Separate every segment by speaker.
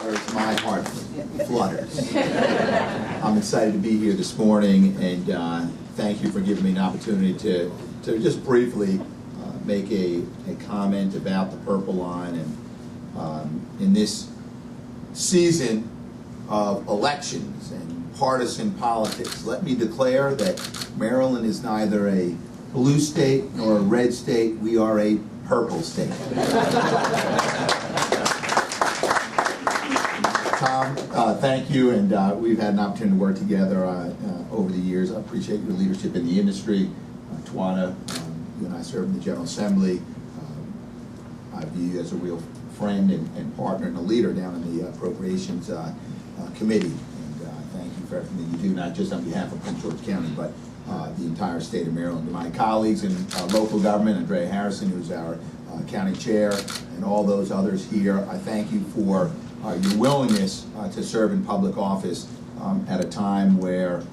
Speaker 1: waters, my heart flutters. I'm excited to be here this morning, and thank you for giving me an opportunity to just briefly make a comment about the Purple Line. And in this season of elections and partisan politics, let me declare that Maryland is neither a blue state nor a red state. We are a purple state. Tom, thank you, and we've had an opportunity to work together over the years. I appreciate your leadership in the industry. Tawana, you and I serve in the General Assembly. I view you as a real friend and partner and a leader down in the Appropriations Committee. And thank you for everything that you do, not just on behalf of Prince George County, but the entire state of Maryland. To my colleagues in local government, Andrea Harrison, who's our county chair, and all those others here, I thank you for your willingness to serve in public office at a time where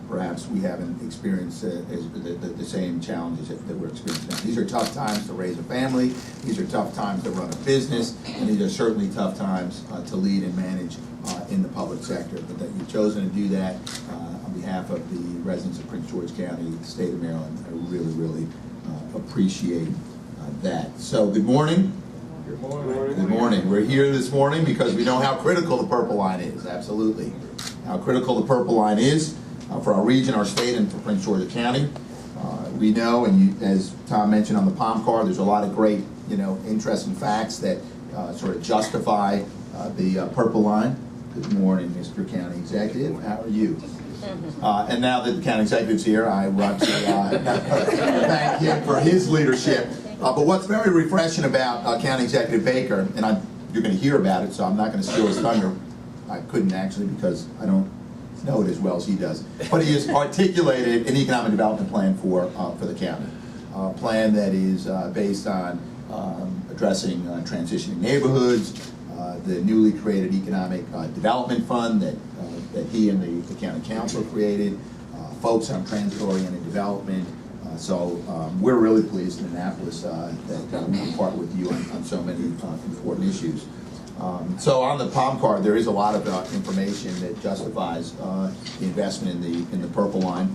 Speaker 1: perhaps we haven't experienced the same challenges that we're experiencing now. These are tough times to raise a family, these are tough times to run a business, and these are certainly tough times to lead and manage in the public sector. But that you've chosen to do that on behalf of the residents of Prince George County, the state of Maryland, I really, really appreciate that. So good morning.
Speaker 2: Good morning.
Speaker 1: Good morning. We're here this morning because we know how critical the Purple Line is, absolutely. How critical the Purple Line is for our region, our state, and for Prince George County. We know, and as Tom mentioned on the palm card, there's a lot of great, interesting facts that sort of justify the Purple Line. Good morning, Mr. County Executive. How are you? And now that the county executive's here, I want to thank him for his leadership. But what's very refreshing about County Executive Baker, and you're going to hear about it, so I'm not going to steal his thunder. I couldn't actually because I don't know it as well as he does. But he has articulated an economic development plan for the county. A plan that is based on addressing transitioning neighborhoods, the newly created Economic Development Fund that he and the County Council created, focus on transit-oriented development. So we're really pleased in Annapolis that we can partner with you on so many important issues. So on the palm card, there is a lot of information that justifies the investment in the Purple Line.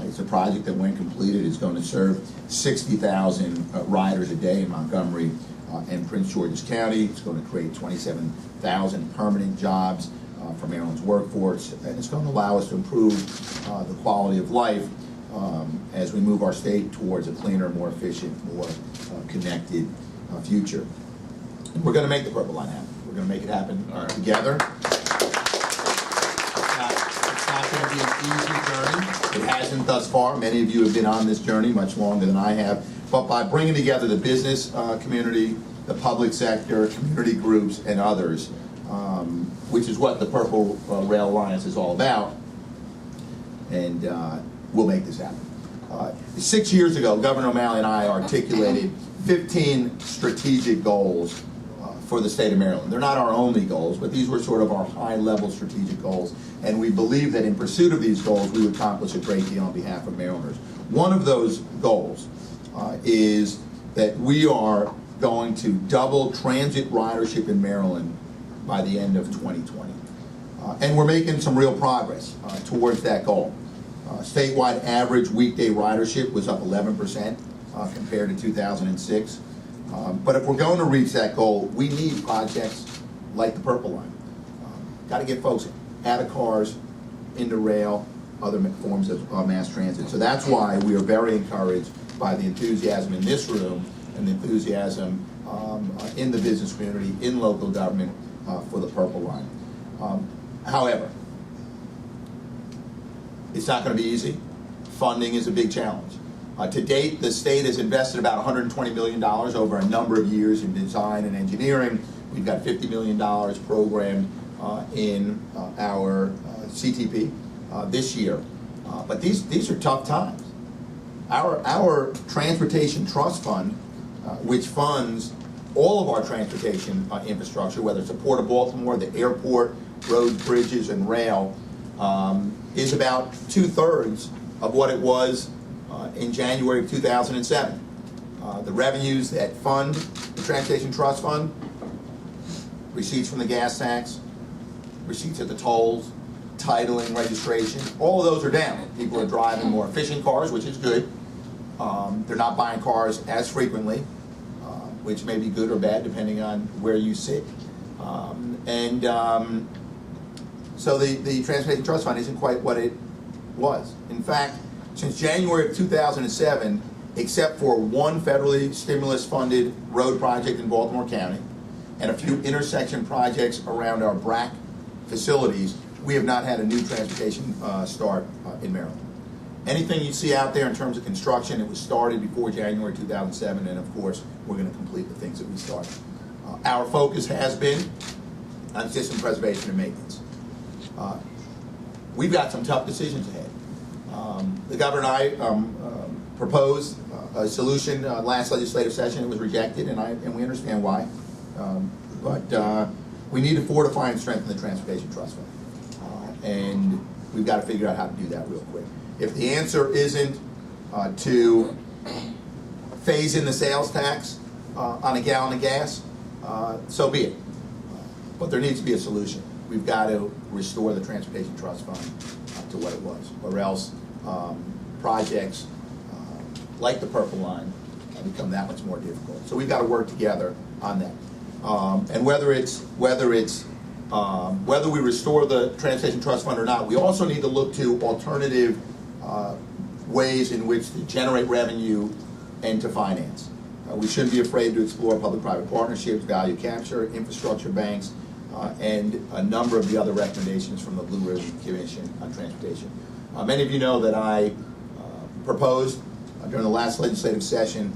Speaker 1: It's a project that, when completed, is going to serve 60,000 riders a day in Montgomery and Prince George's County. It's going to create 27,000 permanent jobs for Maryland's workforce, and it's going to allow us to improve the quality of life as we move our state towards a cleaner, more efficient, more connected future. And we're going to make the Purple Line happen. We're going to make it happen together. It's not going to be an easy journey. It hasn't thus far. Many of you have been on this journey much longer than I have. But by bringing together the business community, the public sector, community groups, and others, which is what the Purple Rail Alliance is all about, and we'll make this happen. 6 years ago, Governor O'Malley and I articulated 15 strategic goals for the state of Maryland. They're not our only goals, but these were sort of our high-level strategic goals, and we believe that in pursuit of these goals, we would accomplish a great deal on behalf of Marylanders. One of those goals is that we are going to double transit ridership in Maryland by the end of 2020. And we're making some real progress towards that goal. Statewide average weekday ridership was up 11% compared to 2006. But if we're going to reach that goal, we need projects like the Purple Line. Got to get folks out of cars, into rail, other forms of mass transit. So that's why we are very encouraged by the enthusiasm in this room and the enthusiasm in the business community, in local government for the Purple Line. However, it's not going to be easy. Funding is a big challenge. To date, the state has invested about $120 million over a number of years in design and engineering. We've got $50 million programmed in our CTP this year. But these are tough times. Our Transportation Trust Fund, which funds all of our transportation infrastructure, whether it's the Port of Baltimore, the airport, roads, bridges, and rail, is about 2/3 of what it was in January of 2007. The revenues that fund the Transportation Trust Fund, receipts from the gas tax, receipts at the tolls, titling, registration, all of those are down. People are driving more efficient cars, which is good. They're not buying cars as frequently, which may be good or bad depending on where you sit. So the Transportation Trust Fund isn't quite what it was. In fact, since January of 2007, except for one federally stimulus-funded road project in Baltimore County and a few intersection projects around our BRAC facilities, we have not had a new transportation start in Maryland. Anything you see out there in terms of construction, it was started before January 2007, and of course, we're going to complete the things that we started. Our focus has been on system preservation and maintenance. We've got some tough decisions ahead. The governor and I proposed a solution last legislative session. It was rejected, and we understand why. But we need to fortify and strengthen the Transportation Trust Fund. And we've got to figure out how to do that real quick. If the answer isn't to phase in the sales tax on a gallon of gas, so be it. But there needs to be a solution. We've got to restore the Transportation Trust Fund to what it was, or else projects like the Purple Line become that much more difficult. So we've got to work together on that. And whether we restore the Transportation Trust Fund or not, we also need to look to alternative ways in which to generate revenue and to finance. We shouldn't be afraid to explore public-private partnerships, value capture, infrastructure banks, and a number of the other recommendations from the Blue Ribbon Commission on Transportation. Many of you know that I proposed during the last legislative session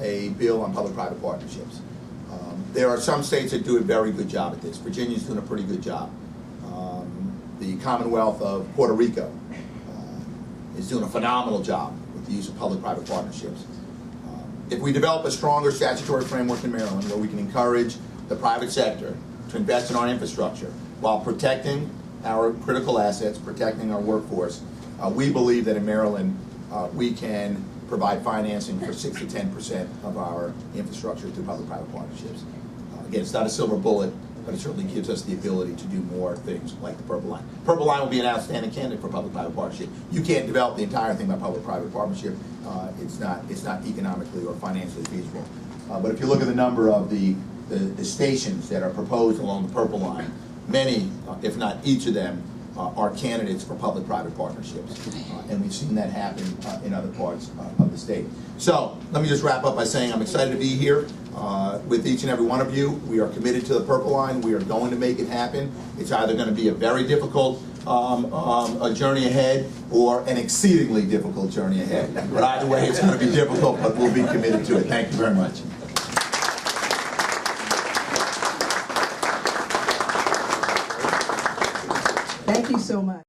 Speaker 1: a bill on public-private partnerships. There are some states that do a very good job at this. Virginia's doing a pretty good job. The Commonwealth of Puerto Rico is doing a phenomenal job with the use of public-private partnerships. If we develop a stronger statutory framework in Maryland where we can encourage the private sector to invest in our infrastructure while protecting our critical assets, protecting our workforce, we believe that in Maryland we can provide financing for 6 to 10% of our infrastructure through public-private partnerships. Again, it's not a silver bullet, but it certainly gives us the ability to do more things like the Purple Line. Purple Line will be an outstanding candidate for public-private partnership. You can't develop the entire thing by public-private partnership. It's not economically or financially feasible. But if you look at the number of the stations that are proposed along the Purple Line, many, if not each of them, are candidates for public-private partnerships. And we've seen that happen in other parts of the state. So let me just wrap up by saying I'm excited to be here with each and every one of you. We are committed to the Purple Line. We are going to make it happen. It's either going to be a very difficult a journey ahead or an exceedingly difficult journey ahead. But either way, it's going to be difficult, but we'll be committed to it. Thank you very much.
Speaker 2: Thank you so much.